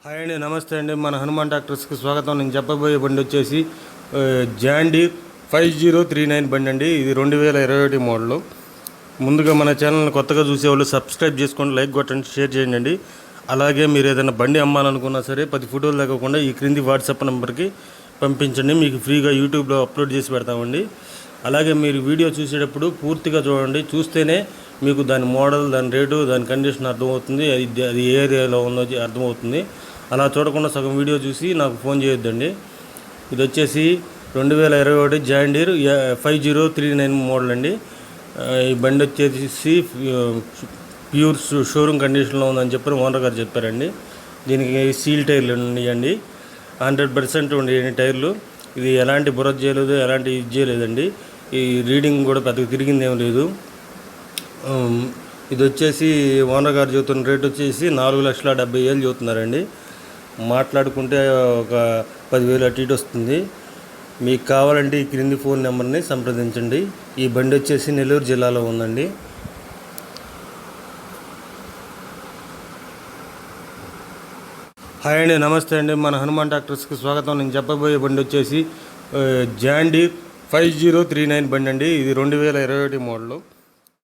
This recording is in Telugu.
హాయ్ అండి, నమస్తే అండి. మన హనుమాన్ ట్రాక్టర్స్కి స్వాగతం. నేను చెప్పబోయే బండి వచ్చేసి జాండీర్ 5039 బండి అండి. ఇది 2021 మోడల్. ముందుగా మన ఛానల్ని కొత్తగా చూసేవాళ్ళు సబ్స్క్రైబ్ చేసుకోండి, లైక్ కొట్టండి, షేర్ చేయండి. అలాగే మీరు ఏదైనా బండి అమ్మాలనుకున్నా సరే 10 ఫోటోలు తగ్గకుండా ఈ క్రింది వాట్సాప్ నెంబర్కి పంపించండి. మీకు ఫ్రీగా యూట్యూబ్లో అప్లోడ్ చేసి పెడతామండి. అలాగే మీరు వీడియో చూసేటప్పుడు పూర్తిగా చూడండి. చూస్తేనే మీకు దాని మోడల్, దాని రేటు, దాని కండిషన్ అర్థమవుతుంది. అది ఏ ఏరియాలో ఉందో అర్థమవుతుంది. అలా చూడకుండా సగం వీడియో చూసి నాకు ఫోన్ చేయొద్దండి. ఇది వచ్చేసి 2021 జాండీర్ 5039 మోడల్ అండి. ఈ బండి వచ్చేసి ప్యూర్ షోరూమ్ కండిషన్లో ఉందని చెప్పి ఓనర్ గారు చెప్పారండి. దీనికి సీల్ టైర్లు ఉన్నాయండి. 100% ఉండే టైర్లు. ఇది ఎలాంటి బురద చేయలేదు, ఎలాంటి ఇది చేయలేదండి. ఈ రీడింగ్ కూడా పెద్దగా తిరిగింది ఏం లేదు. ఇది వచ్చేసి ఓనర్ గారు చెబుతున్న రేట్ వచ్చేసి 4,70,000 చెబుతున్నారండి. మాట్లాడుకుంటే ఒక 10,000 అటు ఇటు వస్తుంది. మీకు కావాలంటే ఈ క్రింది ఫోన్ నెంబర్ని సంప్రదించండి. ఈ బండి వచ్చేసి నెల్లూరు జిల్లాలో ఉందండి. హాయ్ అండి, నమస్తే అండి. మన హనుమాన్ ట్రాక్టర్స్కి స్వాగతం. నేను చెప్పబోయే బండి వచ్చేసి జాండీర్ 5039 బండి అండి. ఇది 2021 మోడల్.